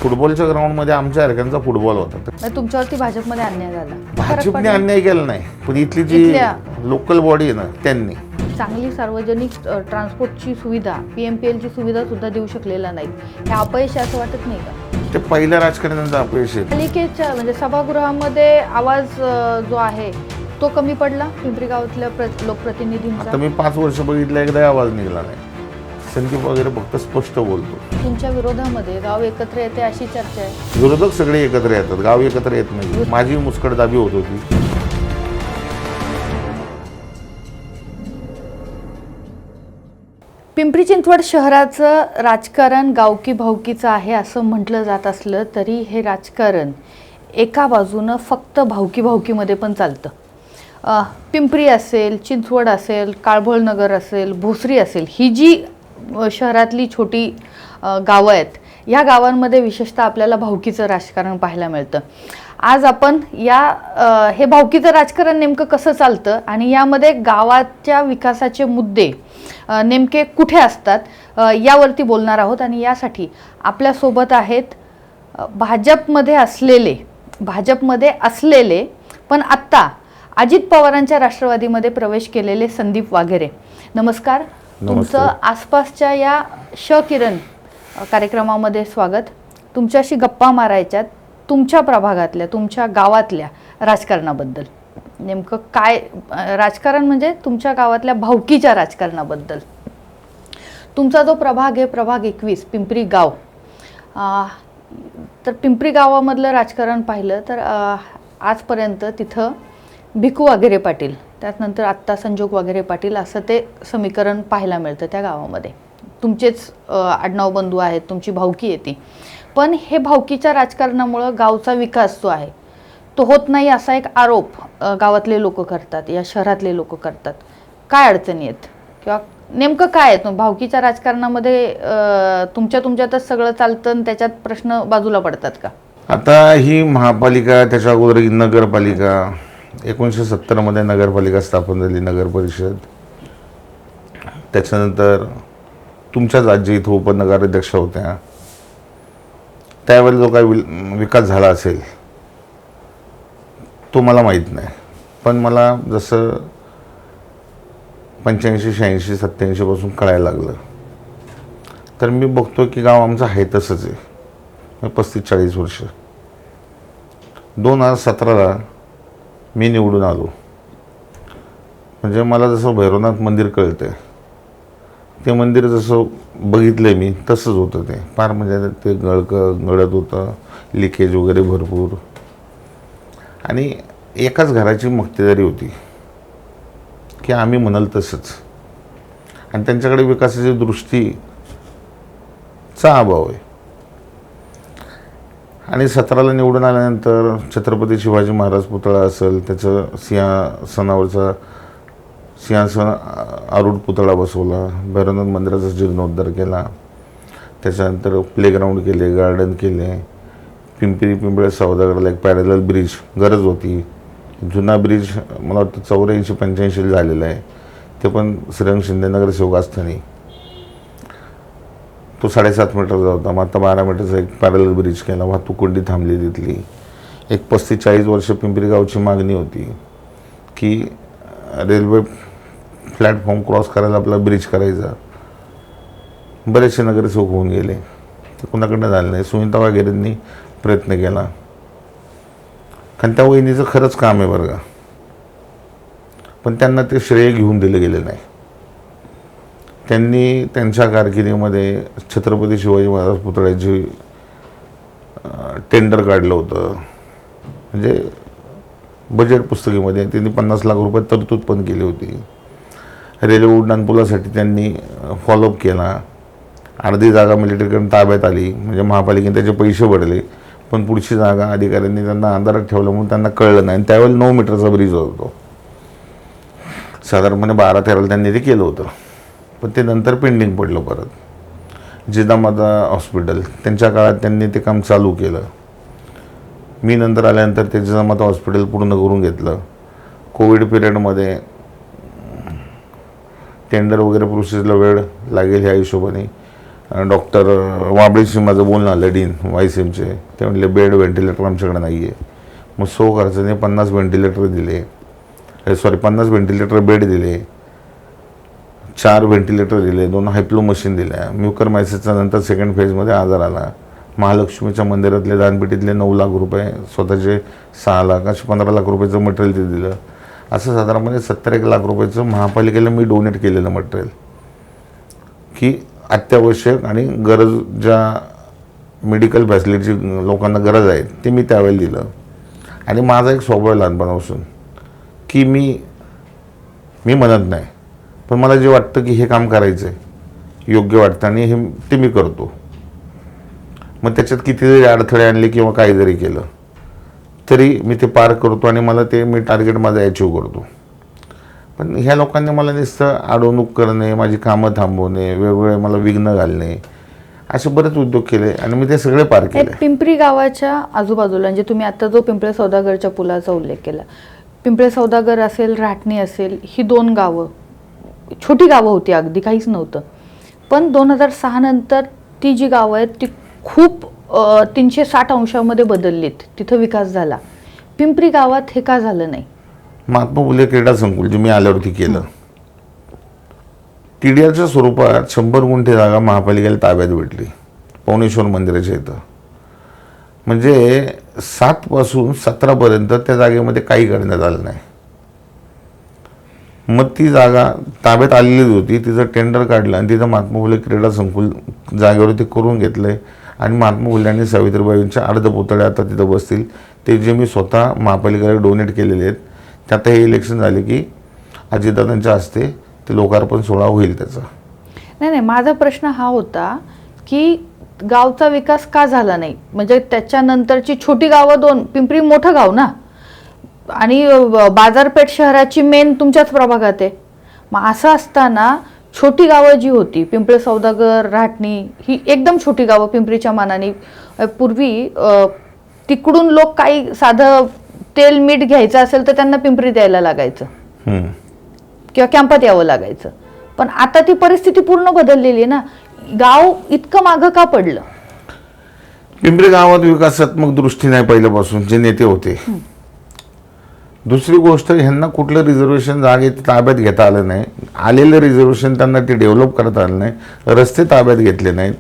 फुटबॉलच्या ग्राउंडमध्ये आमच्या सारख्यांचा फुटबॉल होता. म्हणजे तुमच्यावरती भाजपमध्ये अन्याय झाला. भाजपने अन्याय केला नाही, पण इथली जी लोकल बॉडी आहे ना त्यांनी चांगली सार्वजनिक ट्रान्सपोर्टची सुविधा PMPLची सुविधा सुद्धा देऊ शकलेला नाही. हे अपयश असं वाटत नाही का? ते पहिल्या राजकारण्यांचं अपयश आहे. पालिकेच्या म्हणजे सभागृहामध्ये आवाज जो आहे तो कमी पडला पिंपरी गावातल्या लोकप्रतिनिधींचा. आता मी 5 वर्ष बघितलं, एकदा आवाज निघाला नाही. संदीप वगैरे फक्त स्पष्ट बोलतो. तुमच्या विरोधामध्ये गाव एकत्र येते अशी चर्चा आहे. विरोधक सगळे एकत्र येतात, गाव एकत्र येत नाही. माझी मुस्कटदाबी होत होती. पिंपरी चिंचवड शहराचं राजकारण गावकी भावकीचं आहे असं म्हटलं जात असलं तरी हे राजकारण एका बाजूनं फक्त भावकी भावकीमध्ये पण चालतं. पिंपरी असेल, चिंचवड असेल, काळभोळनगर असेल, भोसरी असेल, ही जी शहरातली छोटी गावं आहेत, या गावांमध्ये विशेषतः आपल्याला भावकीचं राजकारण पाहायला मिळतं. आज आपण हे भावकीचं राजकारण नेमकं कसं चालतं आणि यामध्ये गावाच्या विकासाचे मुद्दे नेमके कुठे असतात यावरती बोलणार आहोत. आणि यासाठी आपल्यासोबत आहेत भाजपमध्ये असलेले पण आत्ता अजित पवारांच्या राष्ट्रवादीमध्ये प्रवेश केलेले संदीप वाघेरे. नमस्कार. तुमचं आसपासच्या या किरण कार्यक्रमामध्ये स्वागत. तुमच्याशी गप्पा मारायच्यात तुमच्या प्रभागातल्या, तुमच्या गावातल्या राजकारणाबद्दल. नेमकं काय राजकारण म्हणजे तुमच्या गावातल्या भावकीच्या राजकारणाबद्दल. तुमचा जो प्रभाग आहे, प्रभाग 21 पिंपरी गाव, तर पिंपरी गावामधलं राजकारण पाहिलं तर आजपर्यंत तिथं भिकू वाघेरे पाटील, त्यानंतर आत्ता संजोग वाघेरे पाटील असं ते समीकरण पाहायला मिळतं त्या गावामध्ये. तुमचेच आडनाव बंधू आहेत, तुमची भावकी येते. पण हे भावकीच्या राजकारणामुळं गावचा विकास जो आहे तो होत नाही असा एक आरोप गावातले लोक करतात, या शहरातले लोक करतात. काय अडचणी आहेत किंवा नेमकं काय आहे भावकीच्या राजकारणामध्ये? तुमच्यातच सगळं चालतं आणि त्याच्यात प्रश्न बाजूला पडतात का? आता ही महापालिका, त्याच्या अगोदर नगरपालिका, 1970 मध्ये नगरपालिका स्थापन झाली, नगर परिषद. त्याच्यानंतर तुमच्याच राज्य इथं उपनगराध्यक्ष होत्या. त्यावेळेला जो काही विकास झाला असेल तो मला माहीत नाही, पण मला जसं 85, 86, 87 पासून कळायला लागलं तर मी बघतो की गाव आमचं आहे तसंच आहे. 35-40 वर्ष. 2017ला मी निवडून आलो म्हणजे मला जसं भैरवनाथ मंदिर कळतं, ते मंदिर जसं बघितलं मी तसंच होतं. ते फार म्हणजे ते गळत होतं, लिकेज वगैरे भरपूर. आणि एकाच घराची मक्तेदारी होती की आम्ही म्हणाल तसंच. आणि त्यांच्याकडे विकासाची दृष्टीचा अभाव आहे. आणि 17ला निवडून आल्यानंतर छत्रपती शिवाजी महाराज पुतळा असेल, त्याचं सिंहासन आरूढ पुतळा बसवला, भैरवनाथ मंदिराचा जीर्णोद्धार केला, त्याच्यानंतर प्लेग्राऊंड केले, गार्डन केले. पिंपळे सौदागरला एक पॅरलल ब्रिज गरज होती. जुना ब्रिज मला वाटतं 84-85 झालेला आहे, ते पण श्रीरंग शिंदे नगरसेवक असताना. तो 7.5 मीटरचा होता, मग आता 12 मीटरचा एक पॅरलल ब्रिज केला. वाहतूक कोंडी थांबली तिथली. एक 35-40 वर्ष पिंपरी गावची मागणी होती की रेल्वे प्लॅटफॉर्म क्रॉस करायला आपला ब्रिज करायचा. बरेचसे नगरसेवक होऊन गेले, ते कुणाकडनं झालं नाही. सुनीता वाघेरेंनी प्रयत्न केला, कारण त्या वहिनीचं खरंच काम आहे बरं का, पण त्यांना ते श्रेय घेऊन दिलं गेलं नाही. त्यांनी त्यांच्या कारकिर्दीमध्ये छत्रपती शिवाजी महाराज पुतळ्याची टेंडर काढलं होतं. म्हणजे बजेट पुस्तिकेमध्ये त्यांनी 50 लाख रुपये तरतूद पण केली होती. रेल्वे उड्डाणपुलासाठी त्यांनी फॉलोअप केला. अर्धी जागा मिलिटरीकडून ताब्यात आली, म्हणजे महापालिकेने त्याचे पैसे भरले, पण पुढची जागा अधिकाऱ्यांनी त्यांना अंधारात ठेवलं म्हणून त्यांना कळलं नाही. त्यावेळेला 9 मीटरचा ब्रिज होता तो. साधारणपणे 12-13ला त्यांनी ते केलं होतं, पण ते नंतर पेंडिंग पडलं. परत जिजामाता हॉस्पिटल, त्यांच्या काळात त्यांनी ते काम चालू केलं. मी नंतर आल्यानंतर ते जिजामाता हॉस्पिटल पूर्ण करून घेतलं. कोविड पिरियडमध्ये टेंडर वगैरे प्रोसेसला वेळ लागेल ह्या हिशोबाने डॉक्टर वाबळेशी माझं बोलणं आलं, डीन वायसीएमचे. ते म्हटले बेड व्हेंटिलेटर आमच्याकडे नाही आहे. मग सो खर्चाने 50 व्हेंटिलेटर दिले, 50 व्हेंटिलेटर बेड दिले, 4 व्हेंटिलेटर दिले, 2 हायप्लो मशीन दिल्या. म्युकरमायसिसच्या नंतर सेकंड फेजमध्ये आजार आला. महालक्ष्मीच्या मंदिरातले दानपेटीतले 9 लाख रुपये, स्वतःचे 6 लाख, असे 15 लाख रुपयाचं मटेरियल ते दिलं. असं साधारणपणे 70-1 लाख रुपयाचं महापालिकेला मी डोनेट केलेलं मटेरियल, की अत्यावश्यक आणि गरज ज्या मेडिकल फॅसिलिटी लोकांना गरज आहे ते मी त्यावेळेला दिलं. आणि माझा एक स्वभाव लहानपणापासून की मी म्हणत नाही, पण मला जे वाटतं की हे काम करायचं आहे, योग्य वाटतं आणि हे ते मी करतो. मग त्याच्यात किती जरी अडथळे आणले किंवा काही जरी केलं तरी मी ते पार करतो आणि मला ते मी टार्गेट माझं अचीव करतो. पण ह्या लोकांनी मला नुसतं अडवणूक करणे, माझी कामं थांबवणे, वेगवेगळे मला विघ्न घालणे, असे बरेच उद्योग केले आणि मी ते सगळे पार केले. पिंपरी गावाच्या आजूबाजूला म्हणजे तुम्ही आता जो पिंपळे सौदागरच्या पुलाचा उल्लेख केला, पिंपळे सौदागर असेल, राटणी असेल, ही 2 गावं छोटी गावं होती, अगदी काहीच नव्हतं. पण 2006 नंतर ती जी गावं आहेत ती खूप 360 अंशामध्ये बदललीत, तिथं विकास झाला. पिंपरी गावात हे का झालं नाही? महात्मा फुले क्रीडा संकुल जे मी आल्यावरती केलं, TDRच्या स्वरूपात 100 गुंठे जागा महापालिकेला ताब्यात भेटली पवनेश्वर मंदिराच्या इथं. म्हणजे 7 पासून 17 पर्यंत त्या जागेमध्ये काही करण्यात आलं नाही. मग ती जागा ताब्यात आलेलीच होती, तिचं टेंडर काढलं आणि तिथं महात्मा फुले क्रीडा संकुल जागेवरती करून घेतलंय. आणि महात्मा फुले आणि सावित्रीबाईंच्या अर्धपुतळे आता तिथं बसतील, ते जे मी स्वतः महापालिकेला डोनेट केलेले आहेत. त्यात हे इलेक्शन झाले की अजितदादांच्या हस्ते ते लोकार्पण सोहळा होईल त्याचा. नाही, माझा प्रश्न हा होता की गावचा विकास का झाला नाही? म्हणजे त्याच्यानंतरची छोटी गावं 2, पिंपरी मोठं गाव ना, आणि बाजारपेठ शहराची मेन तुमच्याच प्रभागात आहे. मग असं असताना छोटी गावं जी होती, पिंपळे सौदागर, राटणी, ही एकदम छोटी गावं पिंपरीच्या मानाने. पूर्वी तिकडून लोक काही साधं तेल मीठ घ्यायचं असेल तर त्यांना पिंपरीत यायला लागायचं किंवा कॅम्पात यावं लागायचं. पण आता ती परिस्थिती पूर्ण बदललेली ना. गाव इतकं मागं का पडलं? पिंपरी गावात विकासात्मक दृष्टी नाही पहिल्यापासून जे नेते होते. दुसरी गोष्ट, ह्यांना कुठलं रिझर्वेशन जागे ताब्यात घेता आलं नाही. आलेलं रिझर्वेशन त्यांना ते डेव्हलप करता आलं नाही. रस्ते ताब्यात घेतले नाहीत.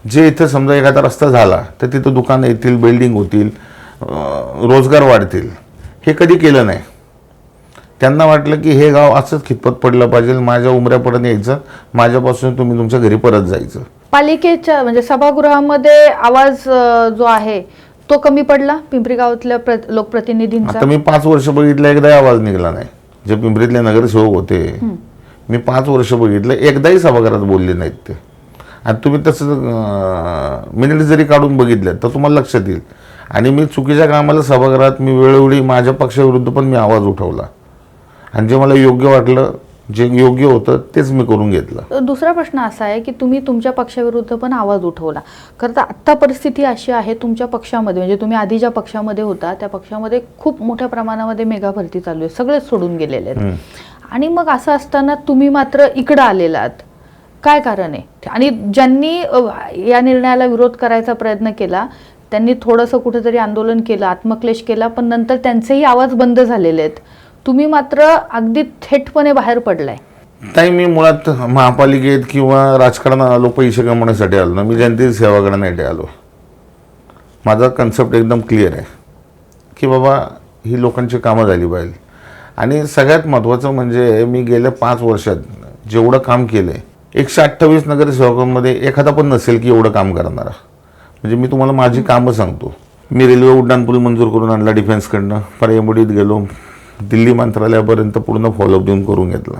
जे इथं समजा एखादा रस्ता झाला तर तिथं दुकानं येतील, बिल्डिंग होतील, रोजगार वाढतील, हे कधी केलं नाही. त्यांना वाटलं की हे गाव असंच खितपत पडलं पाहिजे, माझ्या उमऱ्यापर्यंत यायचं, माझ्यापासून तुम्ही तुमच्या घरी परत जायचं. पालिकेच्या म्हणजे सभागृहामध्ये आवाज जो आहे तो कमी पडला पिंपरी गावातल्या लोकप्रतिनिधींचा. आता मी 5 वर्ष बघितलं, एकदाही आवाज निघाला नाही. जे पिंपरीतले नगरसेवक होते, मी 5 वर्ष बघितलं, एकदाही सभागृहात बोलले नाहीत ते. आणि तुम्ही तसं मिनिट जरी काढून बघितलं तर तुम्हाला लक्षात येईल. आणि मी चुकीच्या कामाला सभागृहात मी वेळोवेळी माझ्या पक्षाविरुद्ध पण मी आवाज उठवला आणि जे मला योग्य वाटलं, जे योग्य होतं तेच मी करून घेतलं. दुसरा प्रश्न असा आहे की तुम्ही तुमच्या पक्षाविरुद्ध पण आवाज उठवला. खरं तर आत्ता परिस्थिती अशी आहे तुमच्या पक्षामध्ये, म्हणजे तुम्ही आधी ज्या पक्षामध्ये होता त्या पक्षामध्ये खूप मोठ्या प्रमाणामध्ये मेगा भरती चालू आहे, सगळेच सोडून गेलेले आहेत. आणि मग असं असताना तुम्ही मात्र इकडं आलेलात, काय कारण आहे? आणि ज्यांनी या निर्णयाला विरोध करायचा प्रयत्न केला त्यांनी थोडंसं कुठेतरी आंदोलन केलं, आत्मक्लेश केला, पण नंतर त्यांचेही आवाज बंद झालेले आहेत. तुम्ही मात्र अगदी थेटपणे बाहेर पडलाय. ताई, मी मुळात महापालिकेत किंवा राजकारणात आलो पैसे कमवण्यासाठी आलो ना, मी जनतेची सेवा करण्यासाठी आलो. माझा कन्सेप्ट एकदम क्लिअर आहे की बाबा ही लोकांची कामं झाली पाहिजे. आणि सगळ्यात महत्त्वाचं म्हणजे मी गेल्या 5 वर्षात जेवढं काम केलं आहे, 128 नगरसेवकांमध्ये एखादा पण नसेल की एवढं काम करणारा. म्हणजे मी तुम्हाला माझी कामं सांगतो. मी रेल्वे उड्डाणपूल मंजूर करून आणला डिफेन्सकडनं, परयमुडीत गेलो, दिल्ली मंत्रालयापर्यंत पूर्ण फॉलोअप देऊन करून घेतला.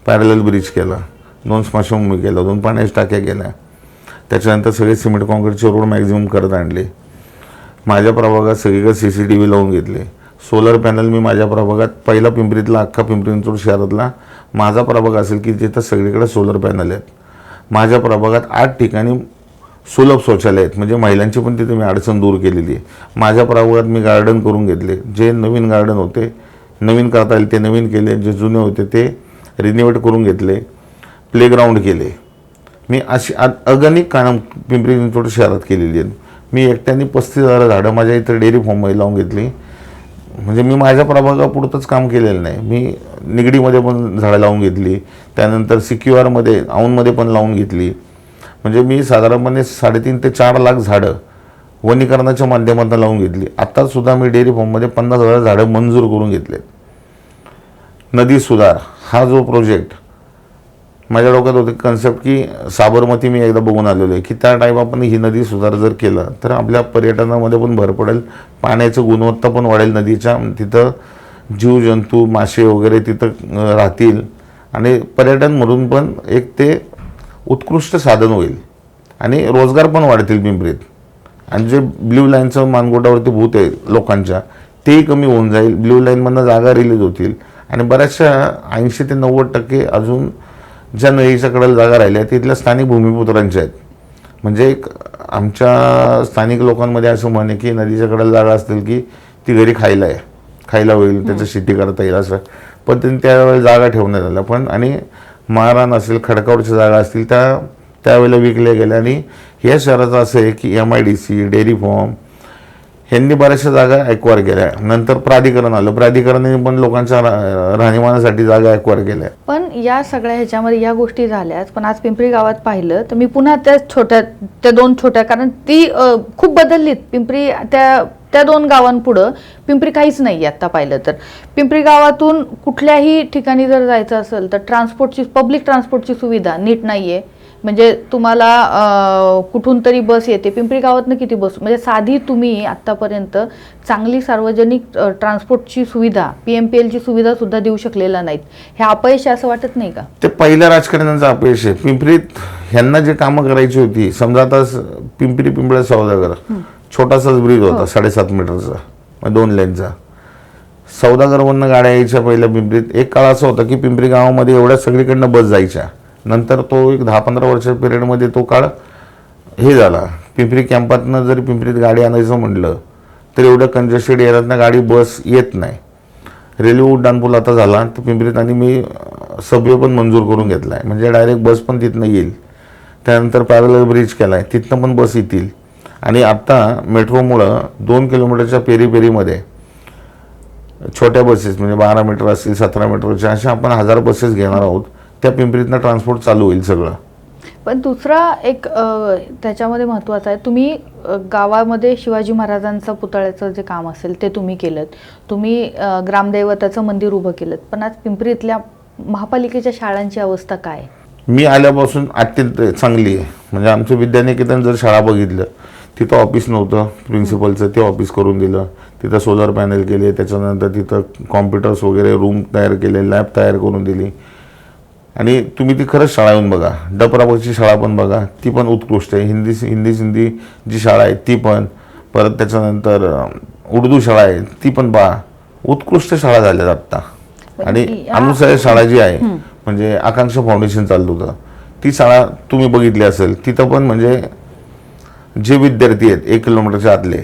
पॅरलल ब्रिज केला, 2 स्मशानभूमी केला, 2 पाण्याच्या टाक्या केल्या. त्याच्यानंतर सगळे सिमेंट कॉन्क्रीटचे रोड मॅक्झिमम करत आणले. माझ्या प्रभागात सगळीकडे CCTV लावून घेतले. सोलर पॅनल मी माझ्या प्रभागात, पहिला पिंपरीतला, अख्खा पिंपरी चिंचवड शहरातला माझा प्रभाग असेल की जिथं सगळीकडे सोलर पॅनल आहेत. माझ्या प्रभागात 8 ठिकाणी सुलभ शौचालय आहेत, म्हणजे महिलांची पण तिथे मी अडचण दूर केलेली आहे. माझ्या प्रभागात मी गार्डन करून घेतले. जे नवीन गार्डन होते, नवीन करता येईल ते नवीन केले, जे जुने होते ते रिन्युएट करून घेतले. प्लेग्राऊंड केले, मी अशी अगणित कामं पिंपरी चिंचवड शहरात केलेली आहेत. मी एकट्याने 35,000 झाडं माझ्या इथं डेअरी फार्ममध्ये लावून घेतली. म्हणजे मी माझ्या प्रभागापुरतंच काम केलेलं नाही, मी निगडीमध्ये पण झाडं लावून घेतली, त्यानंतर सिक्युआरमध्ये औंधमध्ये पण लावून घेतली. म्हणजे मी साधारणपणे 3.5 ते 4 लाख झाडं वनीकरणाच्या माध्यमातून लावून घेतली. आत्तासुद्धा मी डेअरी फार्ममध्ये 50,000 झाडं मंजूर करून घेतलेत. नदी सुधार हा जो प्रोजेक्ट माझ्या डोक्यात होते कन्सेप्ट की साबरमती मी एकदा बघून आलेलो आहे की त्या टाईप आपण ही नदी सुधार जर केलं तर आपल्या पर्यटनामध्ये पण भर पडेल, पाण्याची गुणवत्ता पण वाढेल, नदीच्या तिथं जीवजंतू मासे वगैरे तिथं राहतील आणि पर्यटन म्हणून पण एक ते उत्कृष्ट साधन होईल आणि रोजगार पण वाढतील पिंपरीत. आणि जे ब्ल्यू लाईनचं मानगोटावरती भूत आहे लोकांच्या तेही कमी होऊन जाईल. ब्ल्यू लाईनमधनं जागा रिलीज होतील आणि बऱ्याचशा 80 ते 90% अजून ज्या नदीच्या कडेला जागा राहिल्या तिथल्या स्थानिक भूमिपुत्रांच्या आहेत. म्हणजे एक आमच्या स्थानिक लोकांमध्ये असं म्हणे की नदीच्या कडेला जागा असतील की ती घरी खायला होईल, त्याचं शेती करता येईल असं पद्धतीने त्यावेळेला जागा ठेवण्यात आल्या. पण आणि माळरान असेल, खडकावरच्या जागा असतील त्यावेळेला विकल्या गेल्या. आणि या शहराचं असं आहे की MIDC, डेअरी फार्म ह्यांनी बऱ्याचशा जागा ॲक्वायर केल्या. नंतर प्राधिकरण आलं, प्राधिकरणाने पण लोकांच्या राहणीमानासाठी जागा ॲक्वायर केल्या. पण या सगळ्या ह्याच्यामध्ये या गोष्टी झाल्याच, पण आज पिंपरी गावात पाहिलं तर मी पुन्हा त्या 2 छोट्या, कारण ती खूप बदललीत. पिंपरी त्या 2 गावांपुढं पिंपरी काहीच नाही आहे. आत्ता पाहिलं तर पिंपरी गावातून कुठल्याही ठिकाणी जर जायचं असेल तर पब्लिक ट्रान्सपोर्टची सुविधा नीट नाही आहे. म्हणजे तुम्हाला कुठून तरी बस येते, पिंपरी गावातनं किती बस, म्हणजे साधी तुम्ही आत्तापर्यंत चांगली सार्वजनिक ट्रान्सपोर्टची सुविधा PMPLची सुविधा सुद्धा देऊ शकलेला नाहीत. हे अपयश असं वाटत नाही का? ते पहिल्या राजकारण्यांचं अपयश आहे. पिंपरीत ह्यांना जे कामं करायची होती, समजा आता पिंपळा सौदागर छोटासाच ब्रिज होता 7.5 मीटरचा 2 लेनचा. सौदागरवरनं गाड्या यायच्या पहिल्या पिंपरीत. एक काळ असा होता की पिंपरी गावामध्ये एवढ्या सगळीकडनं बस जायच्या. नंतर तो एक 10-15 वर्षाच्या पिरियडमध्ये तो काळ हे झाला. पिंपरी कॅम्पातनं जर पिंपरीत गाडी आणायचं म्हटलं तर एवढं कंजेस्टेड एरियातनं गाडी बस येत नाही. रेल्वे उड्डाणपूल आता झाला तर पिंपरीत आणि मी सबवे पण मंजूर करून घेतला आहे. म्हणजे डायरेक्ट बस पण तिथनं येईल. त्यानंतर पॅरलल ब्रिज केला आहे, तिथनं पण बस येतील. आणि आत्ता मेट्रोमुळं 2 किलोमीटरच्या पेरीमध्ये छोट्या बसेस म्हणजे 12 मीटर असतील, 17 मीटरच्या अशा आपण 1000 बसेस घेणार आहोत. त्या पिंपरीतनं ट्रान्सपोर्ट चालू होईल सगळं. पण दुसरा एक त्याच्यामध्ये महत्त्वाचं आहे, तुम्ही गावामध्ये शिवाजी महाराजांचं पुतळ्याचं जे काम असेल ते तुम्ही केलं, तुम्ही ग्रामदैवताचं मंदिर उभं केलं. पण आज पिंपरीतल्या महापालिकेच्या शाळांची अवस्था काय? मी आल्यापासून अत्यंत चांगली आहे. म्हणजे आमचं विद्यानिकेतन जर शाळा बघितलं तिथं ऑफिस नव्हतं प्रिन्सिपलचं, ते ऑफिस करून दिलं. तिथं सोलर पॅनल केले, त्याच्यानंतर तिथं कॉम्प्युटर्स वगैरे रूम तयार केले, लॅब तयार करून दिली. आणि तुम्ही ती खरंच शाळा येऊन बघा. डपराबाची शाळा पण बघा, ती पण उत्कृष्ट आहे. हिंदी जी शाळा आहे ती पण, परत त्याच्यानंतर उर्दू शाळा आहे ती पण पहा, उत्कृष्ट शाळा झाल्यात आत्ता. आणि अनुसया शाळा जी आहे म्हणजे आकांक्षा फाउंडेशन चालत होतं, ती शाळा तुम्ही बघितली असेल. तिथं पण म्हणजे जे विद्यार्थी आहेत 1 किलोमीटरच्या आतले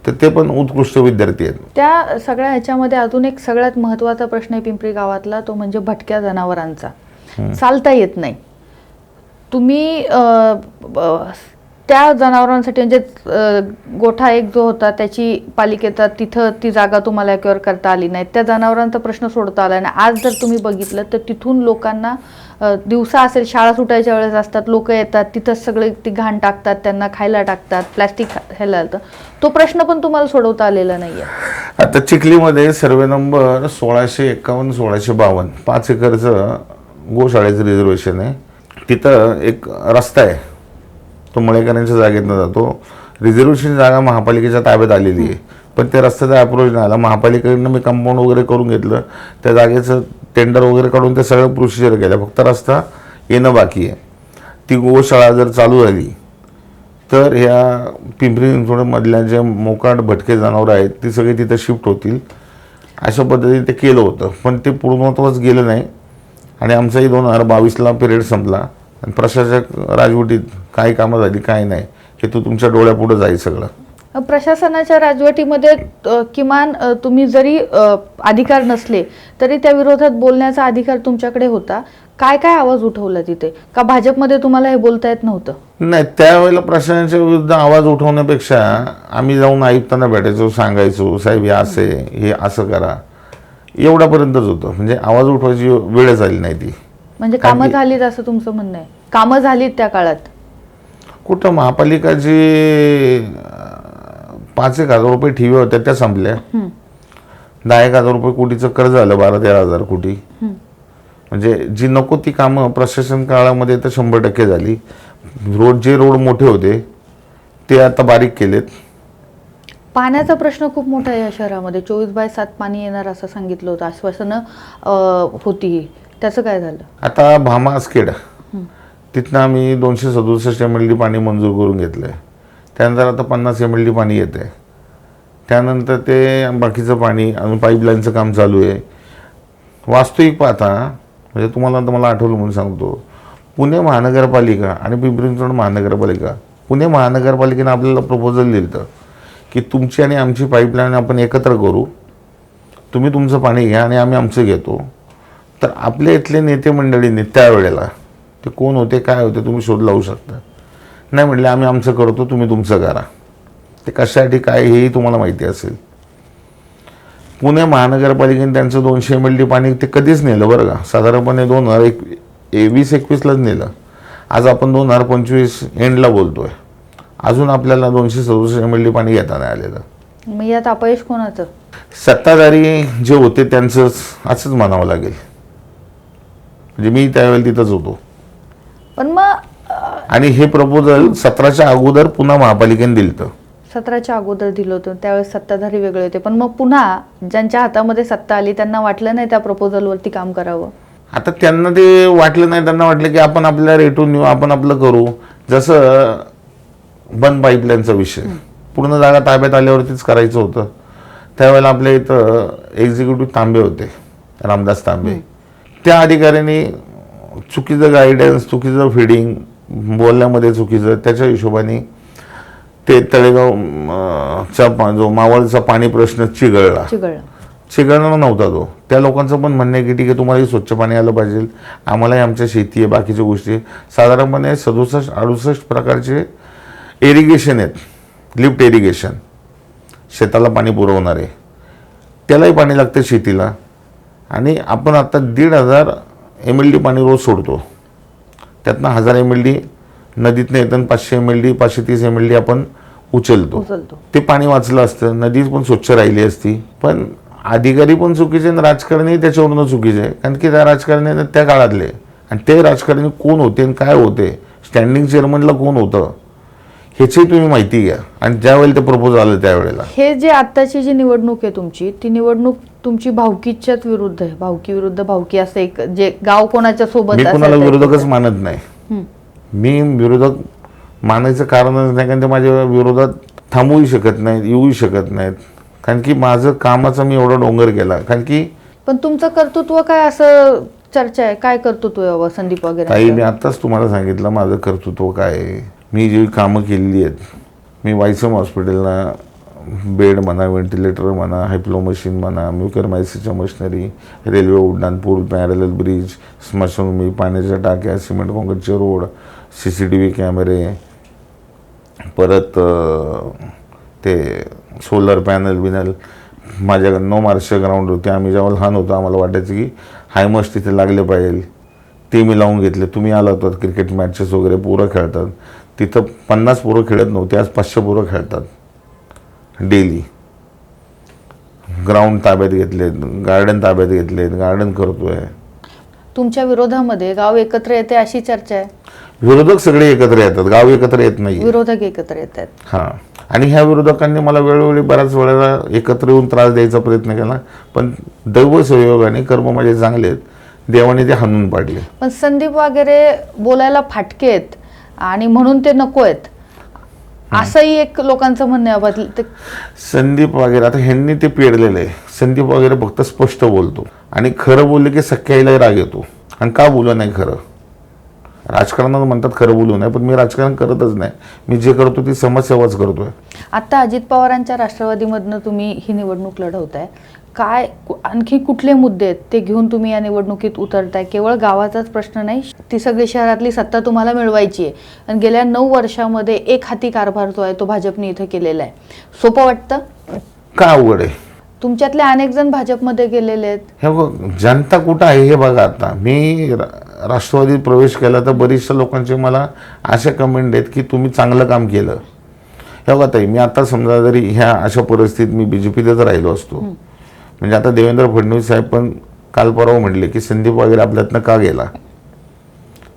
तर ते पण उत्कृष्ट विद्यार्थी आहेत. त्या सगळ्या ह्याच्यामध्ये अजून एक सगळ्यात महत्त्वाचा प्रश्न आहे पिंपरी गावातला, तो म्हणजे भटक्या जनावरांचा. चालता येत नाही. तुम्ही त्या जनावरांसाठी म्हणजे गोठा एक जो होता त्याची पालिकेचा तिथं ती जागा तुम्हाला ॲक्वायर करता आली नाही, त्या जनावरांचा प्रश्न सोडता आला नाही. आज जर तुम्ही बघितलं तर तिथून लोकांना दिवसा असेल, शाळा सुटायच्या वेळेस असतात, लोक येतात तिथंच सगळे ती घाण टाकतात, त्यांना खायला टाकतात, प्लॅस्टिक खायला आलं. तो प्रश्न पण तुम्हाला सोडवता आलेला नाही आहे. आता चिखलीमध्ये सर्वे नंबर 1651 1652 5 एकरचं गोशाळेचं रिझर्वेशन आहे. तिथं एक रस्ता आहे, तो मळेकरांच्या जागेतनं जातो. रिझर्वेशन जागा महापालिकेच्या ताब्यात आलेली आहे, पण त्या रस्त्याचा अप्रोच नाही आला. महापालिकेकडनं मी कंपाऊंड वगैरे करून घेतलं, त्या जागेचं टेंडर वगैरे काढून ते सगळं प्रोसिजर केलं, फक्त रस्ता येणं बाकी आहे. ती गोशाळा जर चालू झाली तर ह्या पिंपरी चिंचवडमधल्या जे मोकाट भटके जनावरं आहेत ती सगळी तिथं शिफ्ट होतील. अशा पद्धतीने ते केलं होतं, पण ते पूर्णत्वाच गेलं नाही. आणि आमचाही 2022ला पिरियड संपला आणि प्रशासक राजवटीत काही कामं झाली काय नाही, हे तुमच्या डोळ्यापुढं जाईल सगळं. प्रशासनाच्या राजवटीमध्ये किमान तुम्ही जरी अधिकार नसले तरी त्या विरोधात बोलण्याचा अधिकार तुमच्याकडे होता. काय काय आवाज उठवला तिथे? का भाजपमध्ये तुम्हाला हे बोलता येत नव्हतं? नाही, त्यावेळेला प्रशासनाच्या विरुद्ध आवाज उठवण्यापेक्षा आम्ही जाऊन आयुक्तांना भेटायचो, सांगायचो साहेब हे असे, हे असं करा, एवढ्यापर्यंतच होतं. म्हणजे आवाज उठवायची वेळच आली नाही ती. म्हणजे कामं झालीत असं तुमचं म्हणणं आहे? कामं झालीत त्या काळात? कुठं महापालिका जी 5,000 रुपये ठेवी होत्या त्या संपल्या. 10,000 रुपये कोटीचं कर्ज आलं, 12-13,000 कोटी. म्हणजे जी नको ती कामं प्रशासन काळामध्ये तर 100% झाली. जे रोड मोठे होते ते आता बारीक केलेत. पाण्याचा प्रश्न खूप मोठा आहे या शहरामध्ये. 24/7 पाणी येणार असं सांगितलं होतं, आश्वासनं होती. त्याचं काय झालं? आता भामा आसखेड तिथनं आम्ही 267 MLD पाणी मंजूर करून घेतलं आहे. त्यानंतर आता 50 MLD पाणी येतं आहे. त्यानंतर ते बाकीचं पाणी अजून पाईपलाईनचं काम चालू आहे. वास्तविक पाहता म्हणजे तुम्हाला आता मला आठवलं म्हणून सांगतो, पुणे महानगरपालिका आणि पिंपरी चिंचवड महानगरपालिका, पुणे महानगरपालिकेनं आपल्याला प्रपोजल दिलं होतं की तुमची आणि आमची पाईपलाईन आपण एकत्र करू, तुम्ही तुमचं पाणी घ्या आणि आम्ही आमचं घेतो. तर आपल्या इथले नेते मंडळींनी त्यावेळेला, ते कोण होते काय होते तुम्ही शोध लावू शकता, नाही म्हटले आम्ही आमचं करतो तुम्ही तुमचं करा. ते कशासाठी काय हेही तुम्हाला माहिती असेल. पुणे महानगरपालिकेने त्यांचं 200 MLD पाणी ते कधीच नेलं बरं का, साधारणपणे 2020-21लाच नेलं. आज आपण 2025 एंडला बोलतोय, अजून आपल्याला 267 MLD पाणी घेता नाही आलेलं. मग यात अपयश कोणाचं? सत्ताधारी जे होते त्यांचंच असंच म्हणावं लागेल. म्हणजे मी त्यावेळेला तिथंच होतो. पण मग आणि हे प्रपोजल 17च्या अगोदर पुन्हा महापालिकेने दिलं. 17च्या अगोदर दिलं होतं, त्यावेळेस सत्ताधारी वेगळे होते. पण मग पुन्हा ज्यांच्या हातामध्ये सत्ता आली त्यांना वाटलं नाही त्या प्रपोजलवरती काम करावं? आता त्यांना ते वाटलं नाही, त्यांना वाटलं की आपण आपल्या रेटून येऊ, आपण आपलं करू. जसं बंद पाईपलाईनचा विषय, पूर्ण जागा ताब्यात आल्यावरतीच करायचं होतं. त्यावेळेला आपल्या इथं एक्झिक्युटिव्ह तांबे होते, रामदास तांबे. त्या अधिकाऱ्यांनी चुकीचं गायडन्स, चुकीचं फिडिंग, बोलण्यामध्ये चुकीचं, त्याच्या हिशोबाने ते तळेगावचा जो मावळचा पाणी प्रश्न चिघळला नव्हता तो. त्या लोकांचं पण म्हणणं आहे की ठीक आहे तुम्हालाही स्वच्छ पाणी आलं पाहिजे, आम्हालाही आमच्या शेती आहे, बाकीच्या गोष्टी. साधारणपणे 67-68 प्रकारचे इरिगेशन आहेत, लिफ्ट इरिगेशन, शेताला पाणी पुरवणारे, त्यालाही पाणी लागतं शेतीला. आणि आपण आता 1,500 MLD पाणी रोज सोडतो, त्यातनं 1000 MLD नदीतनं येतं, 500 MLD 530 MLD आपण उचलतो. ते पाणी वाचलं असतं, नदी पण स्वच्छ राहिली असती. पण अधिकारी पण चुकीचे आणि राजकारणी त्याच्यावरून चुकीचे आहे. कारण की त्या राजकारण्याने त्या काळातले, आणि ते राजकारणी कोण होते आणि काय होते, स्टँडिंग चेअरमनला कोण होतं ह्याची तुम्ही माहिती घ्या. आणि ज्यावेळेला ते प्रपोज आलं त्यावेळेला, हे जे आत्ताची जी निवडणूक आहे तुमची, ती निवडणूक तुमची भावकीच्याच विरुद्ध आहे. भावकी विरुद्ध भावकी असं एक, जे गाव कोणाच्या सोबत. मी कोणाला विरोधकच मानत नाही. मी विरोधक मानायचं कारणच नाही, कारण ते माझ्या विरोधात थांबूही शकत नाहीत, येऊही शकत नाहीत. कारण की माझं कामाचा मी एवढा डोंगर केला. कारण की पण तुमचं कर्तृत्व काय असं चर्चा आहे, काय कर्तृत्व आहे संदीप वगैरे? ताई, मी आत्ताच तुम्हाला सांगितलं माझं कर्तृत्व काय आहे. मी जी कामं केलेली आहेत, मी वायसम हॉस्पिटलला बेड म्हणा, व्हेंटिलेटर म्हणा, हायफ्लो मशीन म्हणा, म्युकरमायसिसच्या मशिनरी, रेल्वे उड्डाण पूल, पॅरलल ब्रिज, स्मशानभूमी, पाण्याच्या टाक्या, सिमेंट काँक्रीटचे रोड, CCTV कॅमेरे, परत ते सोलर पॅनल बिनल. माझ्या 9 मार्चच्या ग्राउंड होते. आम्ही जेव्हा लहान होतो आम्हाला वाटायचं की हायमस्ट तिथे लागले पाहिजे, ते मी लावून घेतले. तुम्ही आला होतात, क्रिकेट मॅचेस वगैरे पोरं खेळतात तिथं. 50 पोरं खेळत नव्हते, आज 500 पोरं खेळतात डेली. ग्राउंड ताब्यात घेतलेत, गार्डन ताब्यात घेतलेत, गार्डन करतोय. तुमच्या विरोधामध्ये गाव एकत्र येते अशी चर्चा आहे. विरोधक सगळे एकत्र येतात, गाव एकत्र येत नाही. विरोधक एकत्र येतात. हां. आणि ह्या विरोधकांनी मला वेळोवेळी बऱ्याच वेळेला एकत्र येऊन त्रास द्यायचा प्रयत्न केला, पण दैव संयोगाने कर्म माझे चांगले आहेत, देवाने ते हाणून पाडले. पण संदीप वगैरे बोलायला फाटके आहेत आणि म्हणून ते नको आहेत असंही एक लोकांचं म्हणणं आहे. संदीप वगैरे आता ह्यांनी ते पेरलेलं आहे. संदीप वगैरे फक्त स्पष्ट बोलतो आणि खरं बोलले की सख्याईला राग येतो. आणि का बोललं नाही खरं, राजकारणात म्हणतात खरं बोलू नये, पण मी राजकारण करतच नाही. मी जे करतो ती समाजसेवाच करतोय. आता अजित पवारांच्या राष्ट्रवादीमधनं तुम्ही ही निवडणूक लढवताय, काय आणखी कुठले मुद्दे आहेत ते घेऊन तुम्ही या निवडणुकीत उतरताय? केवळ गावाचाच प्रश्न नाही, ती सगळी शहरातली सत्ता तुम्हाला मिळवायची आहे. आणि गेल्या 9 वर्षामध्ये एक हाती कारभार जो आहे तो भाजपने इथं केलेला आहे. सोपं वाटतं? का अवघड आहे? तुमच्यातले अनेक जण भाजपमध्ये गेलेले आहेत. हे बघ, जनता कुठं आहे हे बघा. आता मी राष्ट्रवादीत प्रवेश केला तर बरीचशा लोकांचे मला अशा कमेंट आहेत की तुम्ही चांगलं काम केलं. हे बघा ताई, मी आता समजा जरी ह्या अशा परिस्थितीत मी BJPतच राहिलो असतो, म्हणजे आता देवेंद्र फडणवीस साहेब पण काल परवा म्हणले की संदीप वगैरे आपल्यातनं का गेला.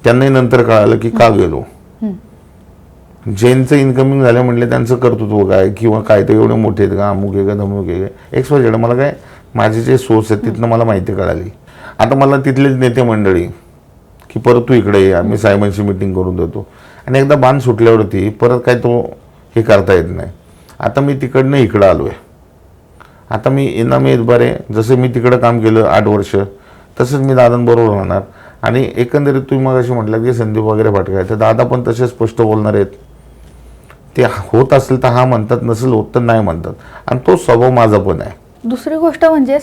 त्यांनाही नंतर कळालं की का गेलो. जैनचं इन्कमिंग झालं म्हणले त्यांचं कर्तृत्व काय किंवा काय ते एवढे मोठे आहेत का, अमुक आहे का धमुक आहे का, XYZ. मला काय माझे जे सोर्स आहेत तिथनं मला माहिती कळाली. आता मला तिथलेच नेते मंडळी की परत तू इकडे ये, आम्ही साहेबांची मिटिंग करून देतो. आणि एकदा बांध सुटल्यावरती परत काय तो हे करता येत नाही. आता मी तिकडनं इकडं आलो आहे. आता मी इनामी इतबारे जसं मी तिकडं काम केलं 8 वर्ष तसंच मी दादांबरोबर राहणार. आणि एकंदरीत तुम्ही मग अशी म्हटलं की संदीप वगैरे भटकाय, तर दादा पण तसे स्पष्ट बोलणार आहेत. ते होत असेल तर हा म्हणतात, नसेल होत तर नाही म्हणतात. आणि तो स्वभाव माझा पण आहे. दुसरी गोष्ट म्हणजे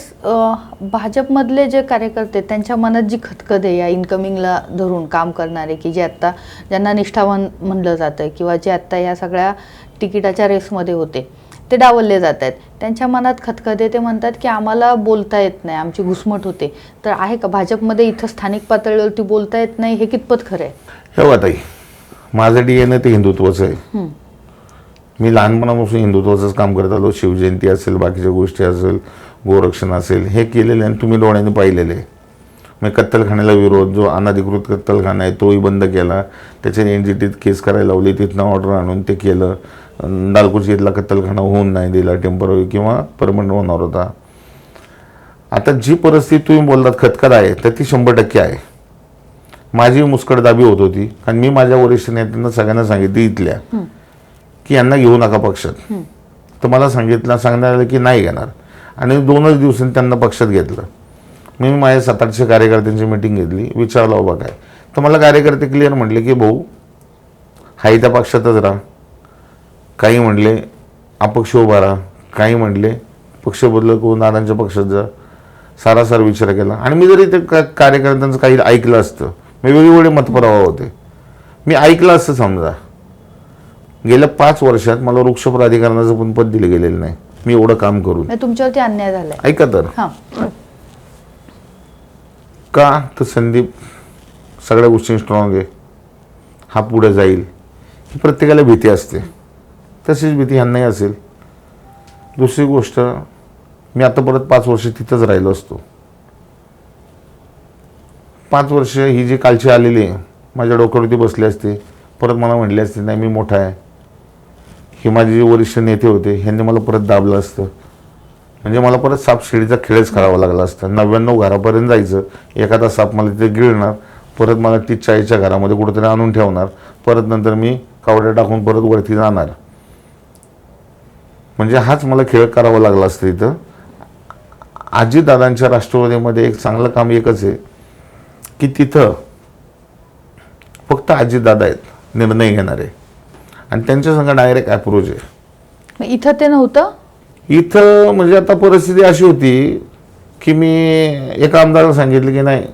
भाजपमधले जे कार्यकर्ते त्यांच्या मनात जी खतखत आहे या इन्कमिंगला धरून काम करणारे, की जे आत्ता ज्यांना निष्ठावान म्हणलं जातं किंवा जे आत्ता या सगळ्या तिकिटाच्या रेसमध्ये होते ते डावलले जात आहेत, त्यांच्या मनात खतखत आहे. ते म्हणतात की आम्हाला बोलता येत नाही, आमची घुसमट होते. तर आहे का भाजपमध्ये इथं स्थानिक पातळीवरती बोलता येत नाही, हे कितपत खरं आहे? हे बघा ताई, माझं DNA ते हिंदुत्वाचं आहे. मी लहानपणापासून हिंदुत्वाचंच काम करत आलो. शिवजयंती असेल, बाकीच्या गोष्टी असेल, गोरक्षण असेल, हे केलेले आणि तुम्ही डोळ्याने पाहिलेले. मी कत्तलखान्याला विरोध, जो अनधिकृत कत्तलखाना आहे तोही बंद केला. त्याच्या NGTत केस करायला लावली, तिथनं ऑर्डर आणून ते केलं. दालकुची इथला कत्तलखाना होऊन नाही दिला, टेम्पररी किंवा परमनंट होणार होता. आता जी परिस्थिती तुम्ही बोललात खतखत आहे तर ती 100% आहे. माझी मुस्कटदाबी होत होती, कारण मी माझ्या वरिष्ठ नेत्यांना सगळ्यांना सांगितली इथल्या की यांना घेऊ नका पक्षात. तर मला सांगण्यात आलं की नाही घेणार. आणि 2च दिवसांनी त्यांना पक्षात घेतलं. मी माझ्या 700-800 कार्यकर्त्यांची मिटिंग घेतली, विचारलं बाबा काय. तर मला कार्यकर्ते क्लिअर म्हटले की भाऊ हाही त्या पक्षातच राहा. काही म्हणले अपक्ष उभा राहा, काही म्हणले पक्ष बदल करून दादांच्या पक्षात जा. सारासार विचार केला. आणि मी जरी ते कार्यकर्त्यांचं काही ऐकलं असतं, मी वेगवेगळे मतप्रवाह होते, मी ऐकलं असतं समजा, गेल्या 5 वर्षात मला वृक्ष प्राधिकरणाचं पण पद दिलं गेलेलं नाही. मी एवढं काम करून. तुमच्यावरती अन्याय झालाय. ऐका तर, का तर संदीप सगळ्या गोष्टी स्ट्रॉंग आहे, हा पुढे जाईल, ही प्रत्येकाला भीती असते. तशीच भीती ह्यांनाही असेल. दुसरी गोष्ट, मी आता परत 5 वर्ष तिथंच राहिलो असतो. 5 वर्ष ही जी कालची आलेली आहे माझ्या डोक्यावरती बसली असते, परत मला म्हटले असते नाही मी मोठा आहे. हे माझे जे वरिष्ठ नेते होते ह्यांनी मला परत दाबलं असतं. म्हणजे मला परत साप शिडीचा खेळच करावा लागला असता. 99 घरापर्यंत जायचं, एखादा साप मला तिथे गिळणार, परत मला 30-40च्या घरामध्ये कुठेतरी आणून ठेवणार, परत नंतर मी कावड्या टाकून परत वरती जाणार. म्हणजे हाच मला खेळ करावा लागला असतं इथं. अजितदादांच्या राष्ट्रवादीमध्ये एक चांगलं काम एकच आहे की तिथं फक्त अजितदादा आहेत निर्णय घेणारे, आणि त्यांच्या संग डायरेक्ट अप्रोच आहे. इथं ते नव्हतं. इथं म्हणजे आता परिस्थिती अशी होती की मी एका आमदाराला सांगितलं की नाही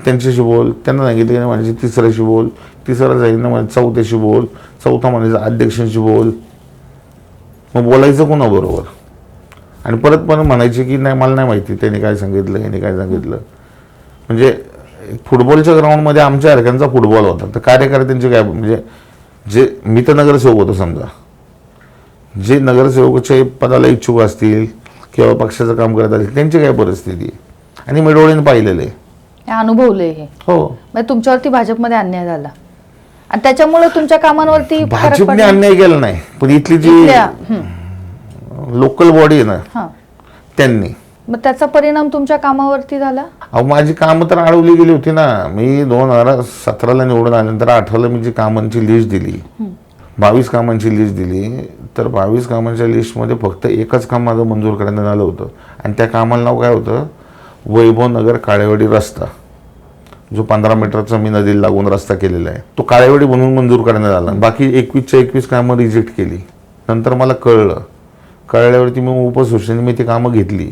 त्यांच्याशी बोल, त्यांना सांगितलं की नाही म्हणजे तिसऱ्याशी बोल, तिसरा जाईल ना म्हणजे चौथ्याशी बोल, चौथा म्हणायचं अध्यक्षांशी बोल. मग बोलायचं कोणाबरोबर? आणि परत पण म्हणायचे की नाही मला नाही माहिती त्याने काय सांगितलं, याने काय सांगितलं. म्हणजे फुटबॉलच्या ग्राउंडमध्ये आमच्या सारख्यांचा फुटबॉल होता, तर कार्यकर्त्यांचे काय, म्हणजे जे मी तर नगरसेवक होतो समजा, जे नगरसेवकाच्या पदाला इच्छुक असतील किंवा पक्षाचं काम करत असतील त्यांची काय परिस्थिती आहे, आणि मी डोळ्याने पाहिलेलं आहे, अनुभवलंय हे. हो. म्हणजे तुमच्यावरती भाजपमध्ये अन्याय झाला आणि त्याच्यामुळे तुमच्या कामांवरती भाजपने अन्याय केला नाही, पण इथली जी लोकल बॉडी आहे ना त्यांनी. मग त्याचा परिणाम तुमच्या कामावरती झाला? अहो माझी कामं तर अडवली गेली होती ना. मी 2017ला निवडून आल्यानंतर 18ला मी जी कामांची लिस्ट दिली, 22 कामांची लिस्ट दिली, तर 22 कामांच्या लिस्टमध्ये फक्त एकच काम माझं मंजूर करण्यात आलं होतं, आणि त्या कामाला नाव काय होतं, वैभव नगर काळेवाडी रस्ता. जो 15 मीटरचा मी नदीला लागून रस्ता केलेला आहे, तो काळेवाडी बनवून मंजूर करण्यात आला. बाकी 21च्या 21 कामं रिजेक्ट केली. नंतर मला कळल्यावरती मी उपसूचनेने मी ती कामं घेतली.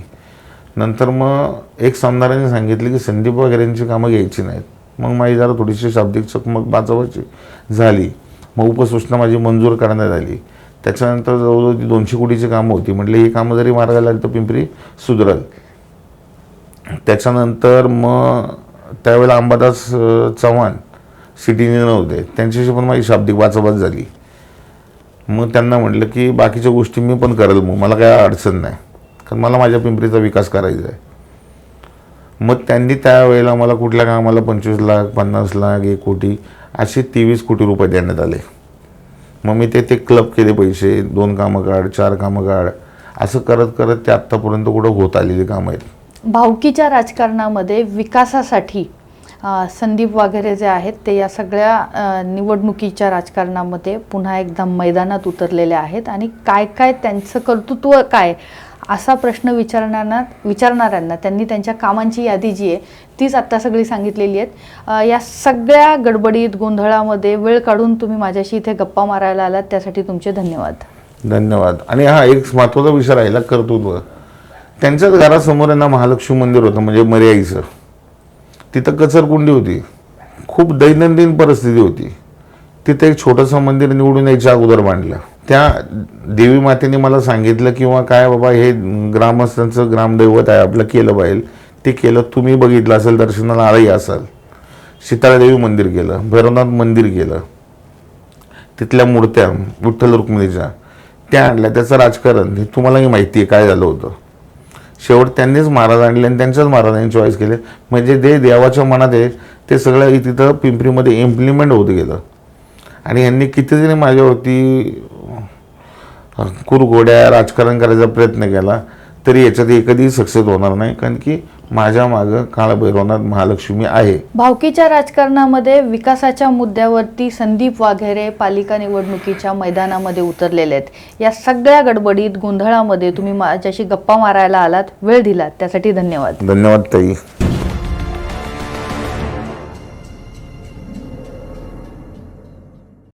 नंतर मग एक समनाराने सांगितले की संदीप वगैरेंची कामं घ्यायची नाहीत. मग माझी जरा थोडीशी शाब्दिक चकमक बाचाबाची झाली. मग उपसूचना माझी मंजूर करण्यात आली. त्याच्यानंतर जवळजवळ ती 200 कोटीची कामं होती. म्हटले ही कामं जरी मार्गाला आली तर पिंपरी सुधरल. त्याच्यानंतर मग त्यावेळेला अंबादास चव्हाण सिटीने नव्हते, त्यांच्याशी पण माझी शाब्दिक बाचाबाच झाली. मग त्यांना म्हटलं की बाकीच्या गोष्टी मी पण करेल, मग मला काय अडचण नाही, कारण मला माझ्या पिंपरीचा विकास करायचा आहे. मग त्यांनी त्यावेळेला मला कुठल्या कामाला 25 लाख 50 लाख 1 कोटी असे 23 कोटी रुपये देण्यात आले. मग मी ते क्लब केले पैसे, 2 कामं काढ 4 कामं काढ असं करत करत ते आत्तापर्यंत कुठं होत आलेली कामं आहेत. भावकीच्या राजकारणामध्ये विकासासाठी संदीप वाघेरे जे आहेत ते या सगळ्या निवडणुकीच्या राजकारणामध्ये पुन्हा एकदा मैदानात उतरलेले आहेत आणि काय काय त्यांचं कर्तृत्व काय असा प्रश्न विचारणाऱ्यांना त्यांनी त्यांच्या कामांची यादी जी आहे तीच आत्ता सगळी सांगितलेली आहेत. या सगळ्या गडबडीत गोंधळामध्ये वेळ काढून तुम्ही माझ्याशी इथे गप्पा मारायला आलात त्यासाठी तुमचे धन्यवाद. धन्यवाद. आणि हा एक महत्त्वाचा विषय राहिला, कर्तृत्व. त्यांच्याच घरासमोर यांना महालक्ष्मी मंदिर होतं, म्हणजे मर्याईचं. तिथं कचरकुंडी होती, खूप दैनंदिन परिस्थिती होती. तिथं एक छोटंसं मंदिर निवडून यायच्या अगोदर बांधलं. त्या देवी मातेने मला सांगितलं किंवा काय बाबा हे ग्रामस्थांचं ग्रामदैवत आहे, आपलं केलं पाहिजे. ते केलं. तुम्ही बघितलं असेल, दर्शनाला आलंही असाल. सीतारादेवी मंदिर केलं, भैरवनाथ मंदिर केलं. तिथल्या मूर्त्या विठ्ठल रुक्मिणीच्या त्या आणल्या. त्याचं राजकारण हे तुम्हालाही माहिती आहे काय झालं होतं. शेवट त्यांनीच महाराज आणले आणि त्यांच्याच महाराजांनी चॉईस केले. म्हणजे जे देवाच्या मनात आहे ते सगळं तिथं पिंपरीमध्ये इम्प्लिमेंट होत गेलं. आणि यांनी कितीतरी माझ्यावरती कुरघोड्या राजकारण करायचा प्रयत्न केला तरी याच्यात कधीही सक्सेस होणार नाही, कारण की माझ्या मागं काळभैरवनाथ महालक्ष्मी आहे. भावकीच्या राजकारणामध्ये विकासाच्या मुद्द्यावरती संदीप वाघेरे पालिका निवडणुकीच्या मैदानामध्ये उतरलेले आहेत. या सगळ्या गडबडीत गोंधळामध्ये तुम्ही माझ्याशी गप्पा मारायला आलात, वेळ दिलात त्यासाठी धन्यवाद. धन्यवाद ताई.